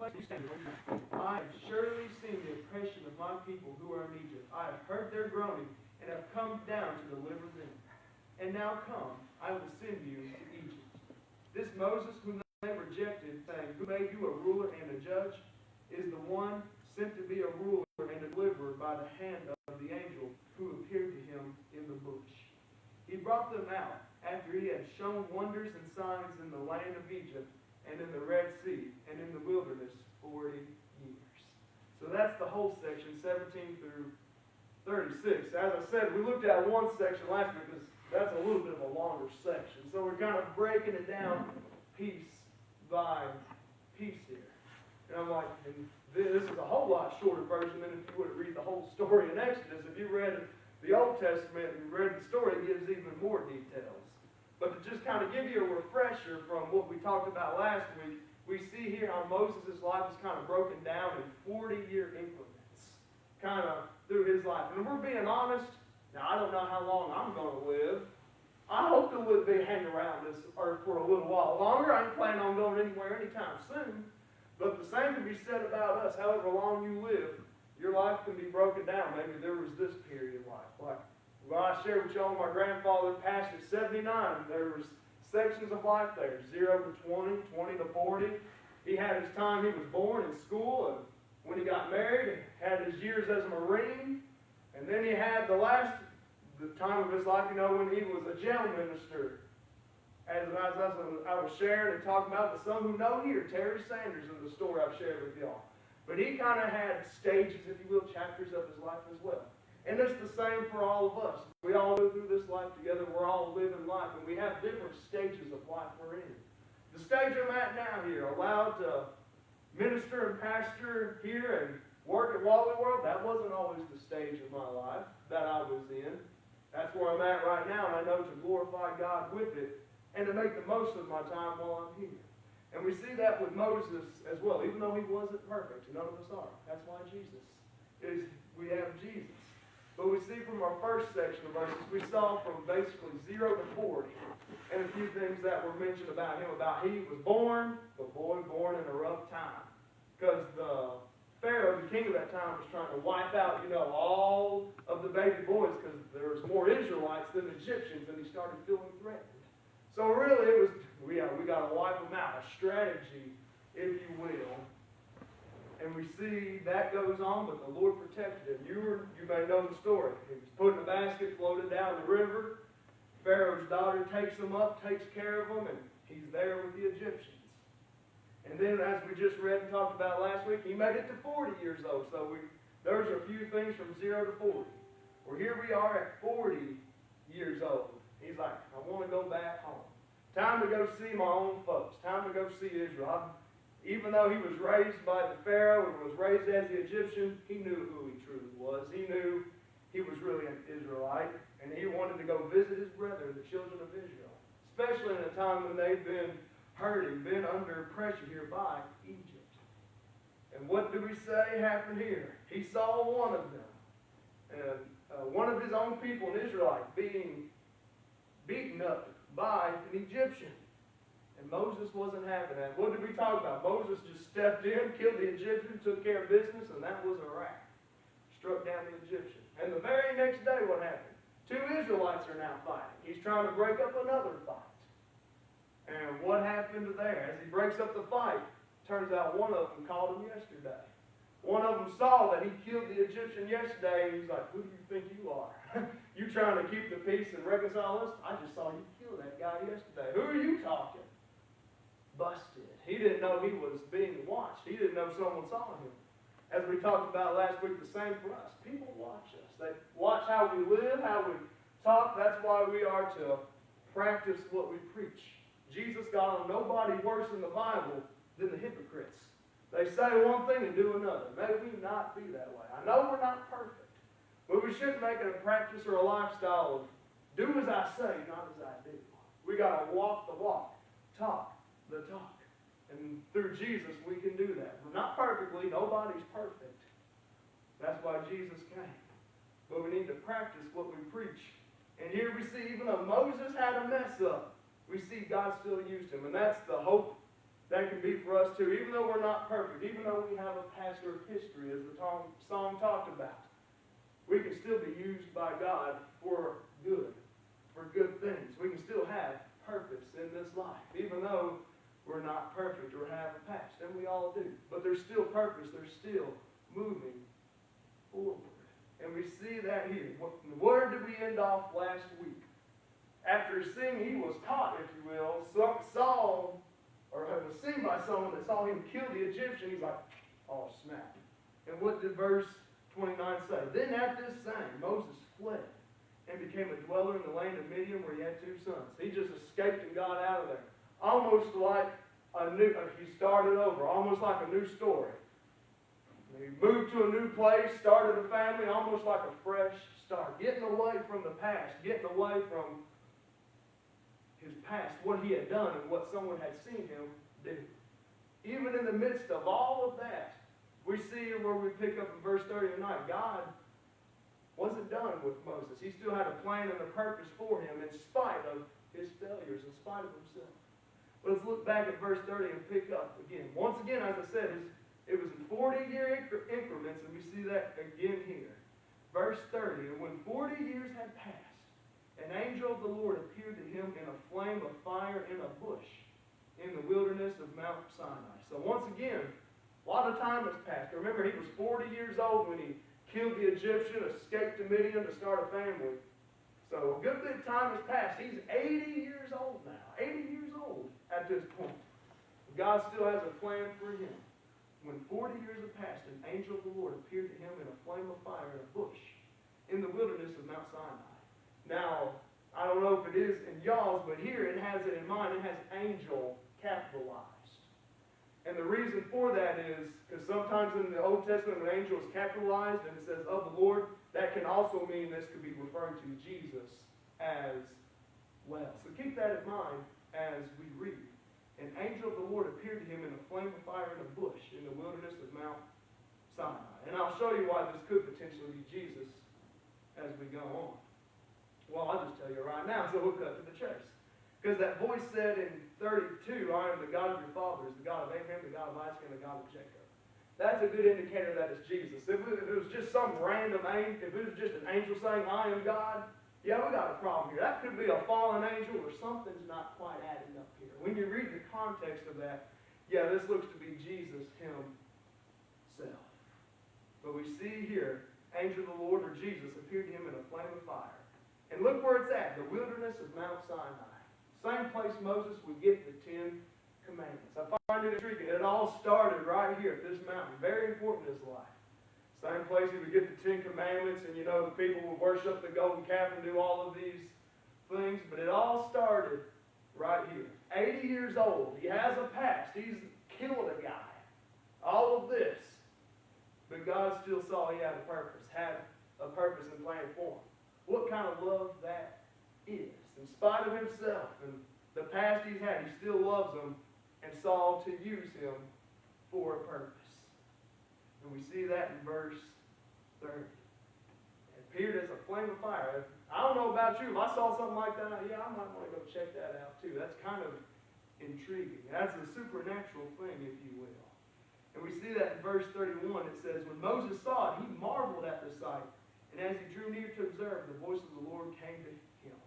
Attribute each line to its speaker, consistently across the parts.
Speaker 1: I have surely seen the oppression of my people who are in Egypt. I have heard their groaning, and have come down to deliver them. And now come, I will send you to Egypt. This Moses whom they rejected, saying, Who made you a ruler and a judge, is the one sent to be a ruler and a deliverer by the hand of the angel who appeared to him in the bush. He brought them out after he had shown wonders and signs in the land of Egypt and in the Red Sea and in the wilderness 40 years. So that's the whole section, 17 through 36. As I said, we looked at one section last week because that's a little bit of a longer section. So we're kind of breaking it down piece by piece here. And I'm like, and this is a whole lot shorter version than if you would read the whole story in Exodus. If you read the Old Testament and read the story, it gives even more details. But to just kind of give you a refresher from what we talked about last week, we see here how Moses' life is kind of broken down in 40-year increments, kind of through his life. And if we're being honest, now I don't know how long I'm going to live. I hope to hang around this earth for a little while longer. I ain't planning on going anywhere anytime soon. But the same can be said about us. However long you live, your life can be broken down. Maybe there was this period of life. Like when I shared with y'all, my grandfather passed at 79. There was sections of life there, 0 to 20, 20 to 40. He had his time he was born in school, and when he got married, had his years as a Marine, and then he had the time of his life, when he was a jail minister. As I was sharing and talking about, the some who know here, Terry Sanders, in the story I've shared with y'all. But he kind of had stages, if you will, chapters of his life as well. And it's the same for all of us. We all go through this life together. We're all living life, and we have different stages of life we're in. The stage I'm at now here, allowed to minister and pastor here and work at Wally World, that wasn't always the stage of my life that I was in. That's where I'm at right now, and I know to glorify God with it and to make the most of my time while I'm here. And we see that with Moses as well. Even though he wasn't perfect, none of us are. That's why we have Jesus. But we see from our first section of verses, we saw from basically 0 to 40, and a few things that were mentioned about him, about he was born, the boy born in a rough time. Because the Pharaoh, the king of that time, was trying to wipe out, all of the baby boys, because there was more Israelites than Egyptians, and he started feeling threatened. So really, it was we got to wipe them out, a strategy, if you will. And we see that goes on, but the Lord protected him. You may know the story. He was put in a basket, floated down the river. Pharaoh's daughter takes him up, takes care of him, and he's there with the Egyptians. And then, as we just read and talked about last week, he made it to 40 years old. So there's a few things from 0 to 40. Well, here we are at 40 years old. He's like, I want to go back home. Time to go see my own folks. Time to go see Israel. Even though he was raised by the Pharaoh and was raised as the Egyptian, he knew who he truly was. He knew he was really an Israelite, and he wanted to go visit his brethren, the children of Israel, especially in a time when they've been hurting, been under pressure here by Egypt. And what do we say happened here? He saw one of them, and one of his own people, an Israelite, being beaten up by an Egyptian. And Moses wasn't having that. What did we talk about? Moses just stepped in, killed the Egyptian, took care of business, and that was a wrap. Struck down the Egyptian. And the very next day, what happened? 2 Israelites are now fighting. He's trying to break up another fight. And what happened there? As he breaks up the fight, turns out one of them called him yesterday. One of them saw that he killed the Egyptian yesterday, and he's like, who do you think you are? You trying to keep the peace and reconcile us? I just saw you kill that guy yesterday. Who are you talking? Busted. He didn't know he was being watched. He didn't know someone saw him. As we talked about last week, the same for us. People watch us. They watch how we live, how we talk. That's why we are to practice what we preach. Jesus got on nobody worse in the Bible than the hypocrites. They say one thing and do another. May we not be that way. I know we're not perfect, but we shouldn't make it a practice or a lifestyle of do as I say, not as I do. We got to walk the walk, talk the talk. And through Jesus, we can do that. We're not perfectly. Nobody's perfect. That's why Jesus came. But we need to practice what we preach. And here we see, even though Moses had a mess up, we see God still used him. And that's the hope that can be for us us too. Even though we're not perfect, even though we have a past or history, as the song talked about, we can still be used by God for good things. We can still have purpose in this life, even though we're not perfect or have a past, and we all do. But there's still purpose. There's still moving forward. And we see that here. Where did we end off last week? After seeing he was caught, if you will, Saul, or was seen by someone that saw him kill the Egyptian, he's like, oh, snap. And what did verse 29 say? Then at this saying, Moses fled and became a dweller in the land of Midian where he had 2 sons. He just escaped and got out of there. Almost like he started over, almost like a new story. He moved to a new place, started a family, almost like a fresh start. Getting away from the past, getting away from his past, what he had done and what someone had seen him do. Even in the midst of all of that, we see where we pick up in verse 39, God wasn't done with Moses. He still had a plan and a purpose for him in spite of his failures, in spite of himself. But let's look back at verse 30 and pick up again. Once again, as I said, it was in 40-year increments, and we see that again here. Verse 30, and when 40 years had passed, an angel of the Lord appeared to him in a flame of fire in a bush in the wilderness of Mount Sinai. So once again, a lot of time has passed. Remember, he was 40 years old when he killed the Egyptian, escaped to Midian to start a family. So a good bit of time has passed. He's 80 years old now. 80 years old at this point. God still has a plan for him. When 40 years have passed, an angel of the Lord appeared to him in a flame of fire in a bush in the wilderness of Mount Sinai. Now, I don't know if it is in y'all's, but here it has it in mind. It has angel capitalized. And the reason for that is because sometimes in the Old Testament when angel is capitalized and it says of the Lord, that can also mean this could be referring to Jesus as well. So keep that in mind as we read. An angel of the Lord appeared to him in a flame of fire in a bush in the wilderness of Mount Sinai. And I'll show you why this could potentially be Jesus as we go on. Well, I'll just tell you right now, so we'll cut to the chase. Because that voice said in 32, I am the God of your fathers, the God of Abraham, the God of Isaac, and the God of Jacob. That's a good indicator that it's Jesus. If it was just some random angel, if it was just an angel saying, I am God, yeah, we got a problem here. That could be a fallen angel or something's not quite adding up here. When you read the context of that, yeah, this looks to be Jesus himself. But we see here, angel of the Lord or Jesus appeared to him in a flame of fire. And look where it's at, the wilderness of Mount Sinai. Same place Moses would get the 10 Commandments. I find it intriguing. It all started right here at this mountain. Very important in his life. Same place he would get the 10 Commandments, and you know, the people would worship the golden calf and do all of these things. But it all started right here. 80 years old. He has a past. He's killed a guy. All of this. But God still saw he had a purpose and plan for him. What kind of love that is. In spite of himself and the past he's had, he still loves him and saw to use him for a purpose. And we see that in verse 30. It appeared as a flame of fire. I don't know about you. If I saw something like that, yeah, I might want to go check that out too. That's kind of intriguing. That's a supernatural thing, if you will. And we see that in verse 31. It says, when Moses saw it, he marveled at the sight. And as he drew near to observe, the voice of the Lord came to him.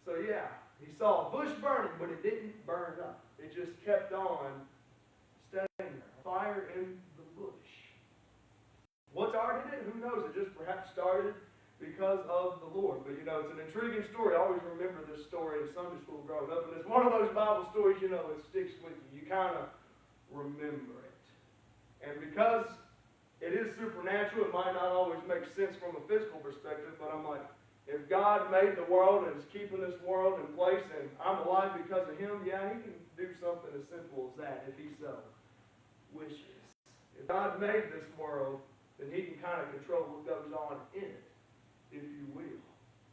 Speaker 1: So yeah, he saw a bush burning, but it didn't burn up. It just kept on staying there. Fire in the bush. What started it? Who knows? It just perhaps started because of the Lord. But you know, it's an intriguing story. I always remember this story in Sunday school growing up. And it's one of those Bible stories, you know, that sticks with you. You kind of remember it. And because it is supernatural, it might not always make sense from a physical perspective, but I'm like, if God made the world and is keeping this world in place and I'm alive because of him, yeah, he can do something as simple as that if he so wishes. If God made this world, then he can kind of control what goes on in it, if you will.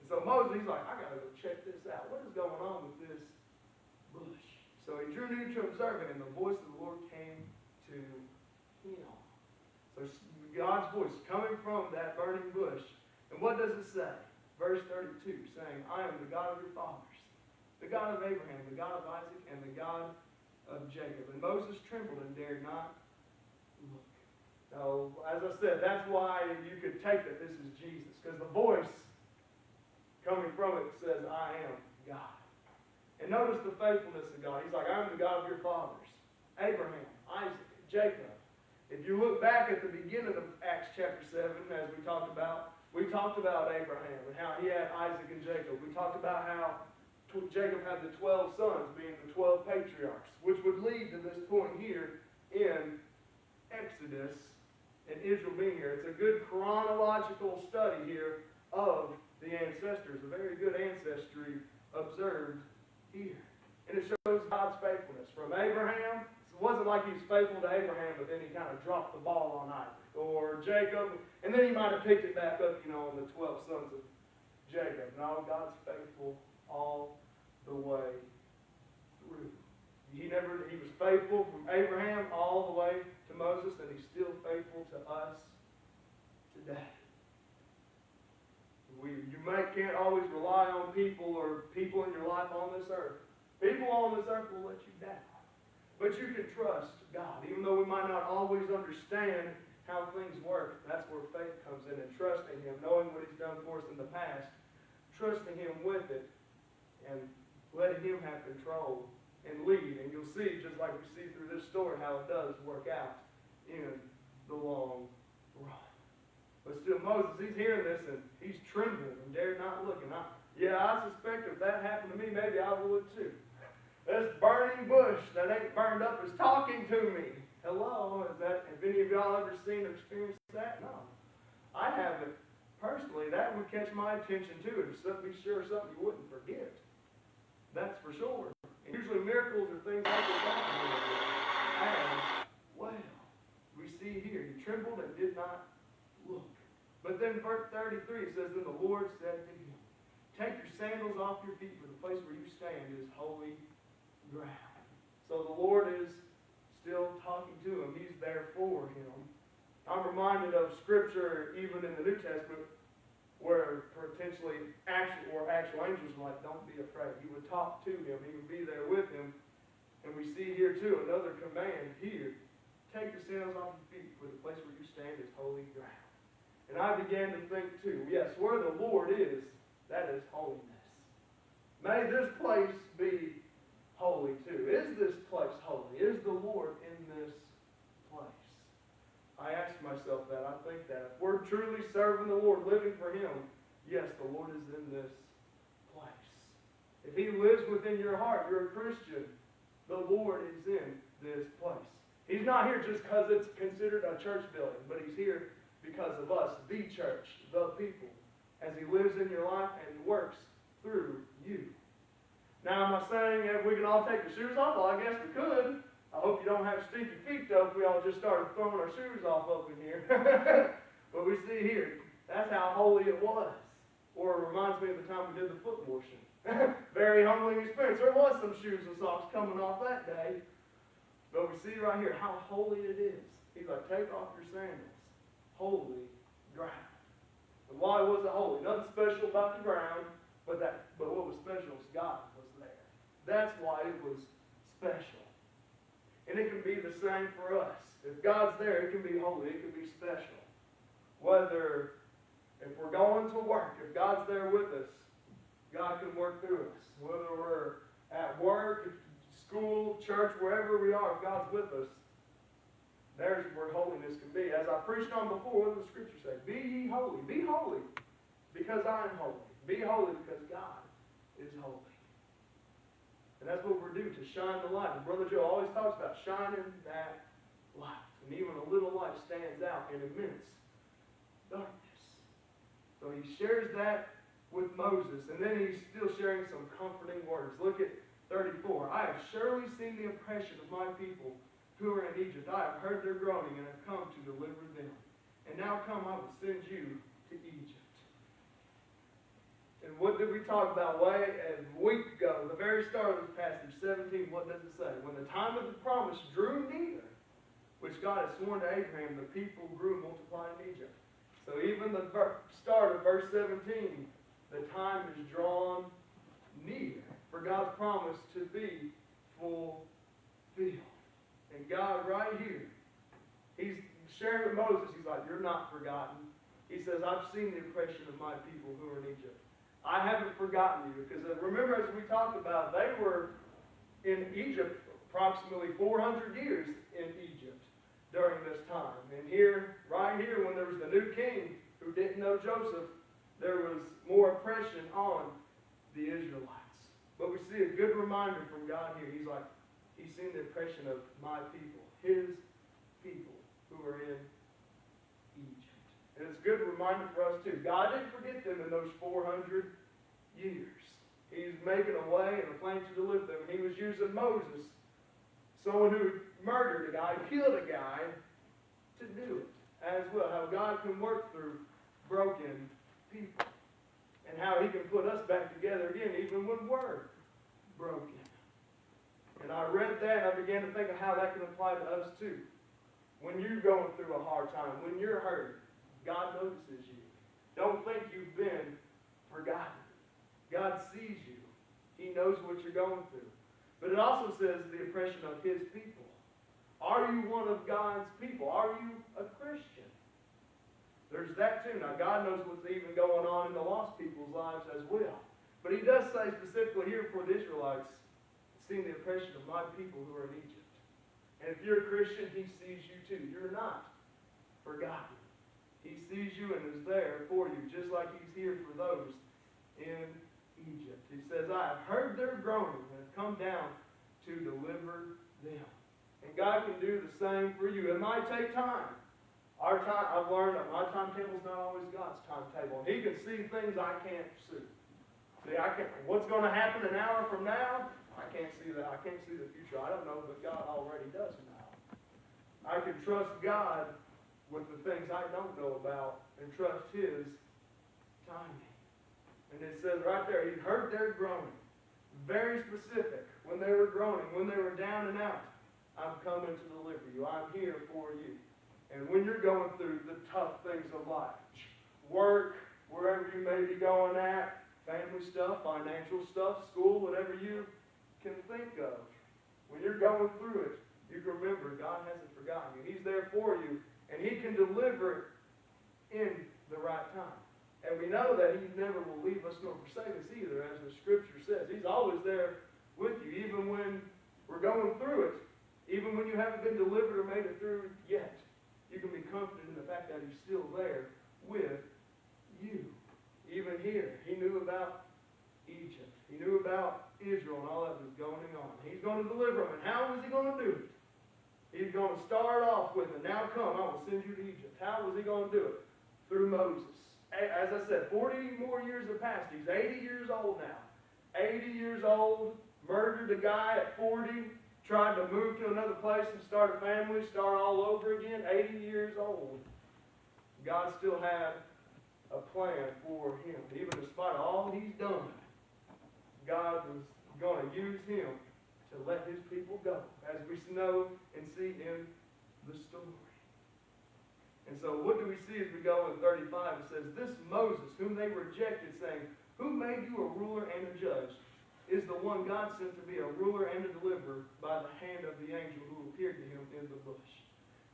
Speaker 1: And so Moses, he's like, I got to go check this out. What is going on with this bush? So he drew near to observe it, and the voice of the Lord came to him. So God's voice coming from that burning bush. And what does it say? Verse 32, saying, I am the God of your fathers, the God of Abraham, the God of Isaac, and the God of Jacob. And Moses trembled and dared not look. Now, as I said, that's why you could take that this is Jesus, because the voice coming from it says, I am God. And notice the faithfulness of God. He's like, I am the God of your fathers, Abraham, Isaac, Jacob. If you look back at the beginning of Acts chapter 7, as we talked about Abraham and how he had Isaac and Jacob. We talked about how Jacob had the 12 sons, being the 12 patriarchs, which would lead to this point here in Exodus and Israel being here. It's a good chronological study here of the ancestors, a very good ancestry observed here. And it shows God's faithfulness. From Abraham, it wasn't like he was faithful to Abraham, but then he kind of dropped the ball on Isaac. Or Jacob, and then he might have picked it back up, on the 12 sons of Jacob. No, God's faithful all the way through. He was faithful from Abraham all the way to Moses, and he's still faithful to us today. You can't always rely on people or people in your life on this earth. People on this earth will let you down. But you can trust God. Even though we might not always understand how things work, that's where faith comes in, and trusting Him, knowing what He's done for us in the past, trusting Him with it, and letting Him have control and lead. And you'll see, just like we see through this story, how it does work out in the long run. But still, Moses, he's hearing this, and he's trembling and dared not look. And I suspect if that happened to me, maybe I would too. This burning bush that ain't burned up is talking to me. Hello, have any of y'all ever seen or experienced that? No. I haven't. Personally, that would catch my attention too. And be sure something you wouldn't forget. That's for sure. And usually miracles are things like that. And, well, we see here, he trembled and did not look. But then verse 33 says, Then the Lord said to him, Take your sandals off your feet, for the place where you stand is holy ground. So the Lord is still talking to him. He's there for him. I'm reminded of Scripture, even in the New Testament, where potentially actual angels were like, don't be afraid. He would talk to him. He would be there with him. And we see here too another command here. Take your sandals off your feet, for the place where you stand is holy ground. And I began to think too, yes, where the Lord is, that is holiness. May this place be holy too. Is this place holy? Is the Lord in this place? I ask myself that. I think that. If we're truly serving the Lord, living for Him, yes, the Lord is in this place. If He lives within your heart, you're a Christian, the Lord is in this place. He's not here just because it's considered a church building, but He's here because of us, the church, the people, as He lives in your life and works through you. Now, am I saying that we can all take the shoes off? Well, I guess we could. I hope you don't have stinky feet, though, if we all just started throwing our shoes off up in here. But we see here, that's how holy it was. Or it reminds me of the time we did the foot washing. Very humbling experience. There was some shoes and socks coming off that day. But we see right here how holy it is. He's like, take off your sandals. Holy ground. And why was it holy? Nothing special about the ground, but what was special is God was there. That's why it was special. And it can be the same for us. If God's there, it can be holy. It can be special. If we're going to work, if God's there with us, God can work through us. Whether we're at work, school, church, wherever we are, if God's with us, there's where holiness can be. As I preached on before, what does the Scripture say? Be ye holy. Be holy because I am holy. Be holy because God is holy. And that's what we're due, to shine the light. And Brother Joe always talks about shining that light. And even a little light stands out in immense darkness. So he shares that with Moses. And then he's still sharing some comforting words. Look at 34. I have surely seen the oppression of my people who are in Egypt. I have heard their groaning and have come to deliver them. And now come, I will send you to Egypt. And what did we talk about a week ago? The very start of this passage, 17, what does it say? When the time of the promise drew near, which God had sworn to Abraham, the people grew and multiplied in Egypt. So even the start of verse 17, the time is drawn near for God's promise to be fulfilled. field. And God right here, he's sharing with Moses, he's like, you're not forgotten. He says, I've seen the oppression of my people who are in Egypt. I haven't forgotten you. Because remember, as we talked about, they were in Egypt approximately 400 years in Egypt during this time. And here, right here, when there was the new king who didn't know Joseph, there was more oppression on the Israelites. But we see a good reminder from God here. He's like, he's seen the oppression of my people, his people who are in Egypt. And it's a good reminder for us too. God didn't forget them in those 400 years. He's making a way and a plan to deliver them. He was using Moses, someone who murdered a guy, killed a guy, to do it as well. How God can work through broken people. And how he can put us back together again, even when we're broken. And I read that and I began to think of how that can apply to us too. When you're going through a hard time, when you're hurt, God notices you. Don't think you've been forgotten. God sees you. He knows what you're going through. But it also says the oppression of his people. Are you one of God's people? Are you a Christian? There's that too. Now, God knows what's even going on in the lost people's lives as well. But he does say specifically here for the Israelites, seeing the oppression of my people who are in Egypt. And if you're a Christian, he sees you too. You're not forgotten. He sees you and is there for you, just like he's here for those in Egypt. He says, I have heard their groaning and have come down to deliver them. And God can do the same for you. It might take time. Our time, I've learned that my timetable is not always God's timetable. He can see things I can't see. See, what's going to happen an hour from now? I can't see that. I can't see the future. I don't know, but God already does know. I can trust God with the things I don't know about and trust his timing. And it says right there, he heard their groaning. Very specific. When they were groaning, when they were down and out, I'm coming to deliver you. I'm here for you. And when you're going through the tough things of life, work, wherever you may be going at, family stuff, financial stuff, school, whatever you can think of, when you're going through it, you can remember God hasn't forgotten you. He's there for you, and he can deliver in the right time. And we know that he never will leave us nor forsake us either, as the Scripture says. He's always there with you, even when we're going through it. Even when you haven't been delivered or made it through yet. You can be confident in the fact that he's still there with you. Even here, he knew about Egypt. He knew about Israel and all that was going on. He's going to deliver them. And how was he going to do it? He's going to start off with, and now come, I will send you to Egypt. How was he going to do it? Through Moses. As I said, 40 more years have passed. He's 80 years old now. 80 years old, murdered a guy at 40, tried to move to another place and start a family, start all over again, 80 years old. God still had a plan for him. Even in spite of all he's done, God was going to use him to let his people go, as we know and see in the story. And so what do we see as we go in 35? It says, this Moses, whom they rejected, saying, who made you a ruler and a judge, is the one God sent to be a ruler and a deliverer by the hand of the angel who appeared to him in the bush.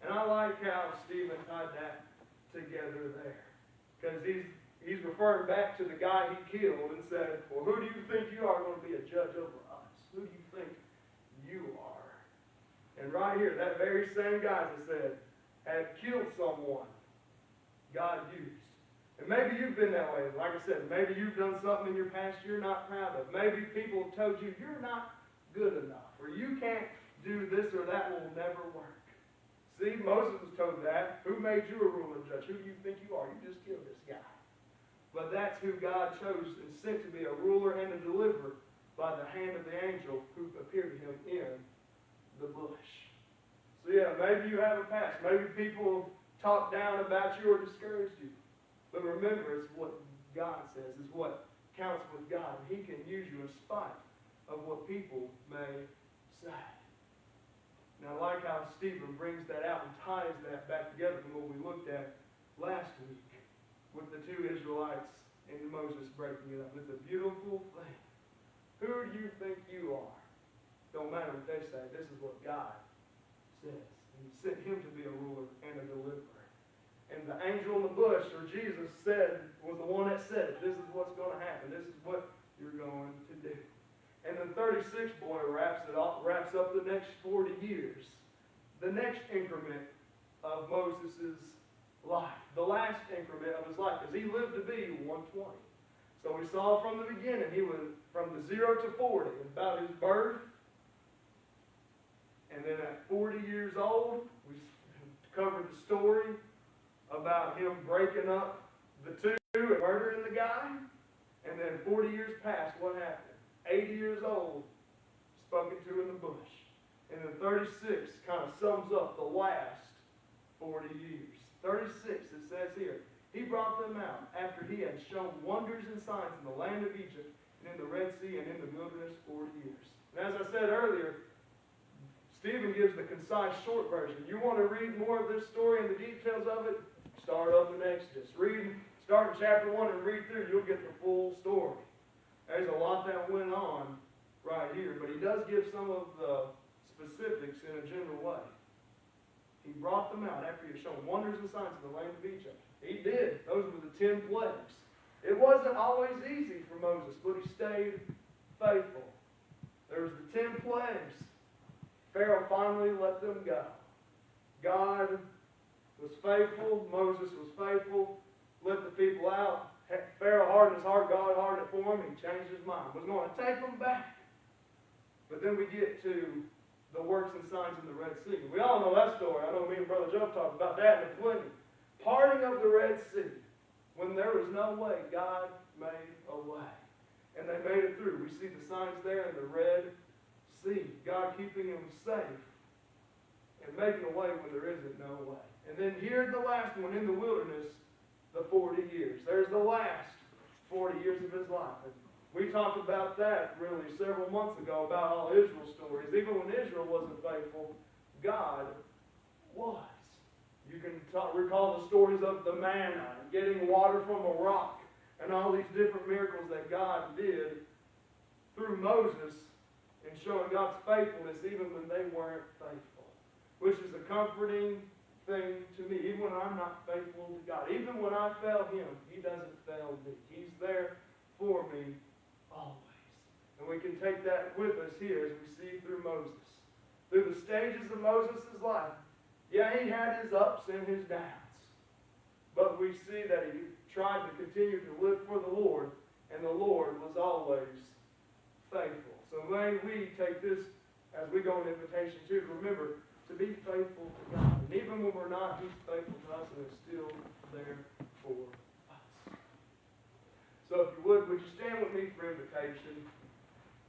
Speaker 1: And I like how Stephen tied that together there. Because he's referring back to the guy he killed and said, well, who do you think you are going to be a judge over us? Who do you think you are? And right here, that very same guy that said, had killed someone God used. And maybe you've been that way. Like I said, maybe you've done something in your past you're not proud of. Maybe people have told you you're not good enough, or you can't do this or that will never work. See, Moses was told that. Who made you a ruler and judge? Who do you think you are? You just killed this guy. But that's who God chose and sent to be a ruler and a deliverer by the hand of the angel who appeared to him in the bush. So yeah, maybe you have a past. Maybe people talk down about you or discouraged you. But remember, it's what God says. It's what counts with God. He can use you in spite of what people may say. Now, I like how Stephen brings that out and ties that back together from what we looked at last week with the two Israelites and Moses breaking it up. It's a beautiful thing. Who do you think you are? Don't matter what they say. This is what God says. And He sent Him to be a ruler and a deliverer. And the angel in the bush, or Jesus said, was the one that said it. This is what's going to happen. This is what you're going to do. And the 36th boy wraps up the next 40 years. The next increment of Moses' life. The last increment of his life. Because he lived to be 120. So we saw from the beginning, he was from the 0 to 40, about his birth. And then at 40 years old, we covered the story about him breaking up the two and murdering the guy. And then 40 years passed, what happened? 80 years old, spoken to in the bush. And then 36 kind of sums up the last 40 years. 36, it says here, he brought them out after he had shown wonders and signs in the land of Egypt and in the Red Sea and in the wilderness 40 years. And as I said earlier, Stephen gives the concise short version. You want to read more of this story and the details of it? Start up in Exodus. Start in chapter 1 and read through. You'll get the full story. There's a lot that went on right here, but he does give some of the specifics in a general way. He brought them out after he had shown wonders and signs in the land of Egypt. He did. Those were the 10 plagues. It wasn't always easy for Moses, but he stayed faithful. There was the 10 plagues. Pharaoh finally let them go. God was faithful. Moses was faithful. Let the people out. Pharaoh hardened his heart. God hardened it for him. He changed his mind. Was going to take them back. But then we get to the works and signs in the Red Sea. We all know that story. I know me and Brother Joe talked about that in the plenty. Parting of the Red Sea. When there was no way, God made a way. And they made it through. We see the signs there in the Red Sea. God keeping them safe and making a way when there isn't no way. And then here the last one in the wilderness, the 40 years. There's the last 40 years of his life. And we talked about that really several months ago about all Israel's stories. Even when Israel wasn't faithful, God was. You can recall the stories of the manna, and getting water from a rock, and all these different miracles that God did through Moses in showing God's faithfulness even when they weren't faithful. Which is a comforting thing to me. Even when I'm not faithful to God. Even when I fail Him, He doesn't fail me. He's there for me always. And we can take that with us here as we see through Moses. Through the stages of Moses' life. Yeah, he had his ups and his downs. But we see that he tried to continue to live for the Lord. And the Lord was always faithful. So may we take this as we go in invitation too. Remember to be faithful to God. And even when we're not, He's faithful to us and is still there for us. So if you would you stand with me for invitation?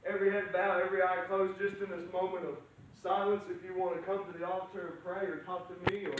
Speaker 1: Every head bowed, every eye closed, just in this moment of silence. If you want to come to the altar and pray or talk to me or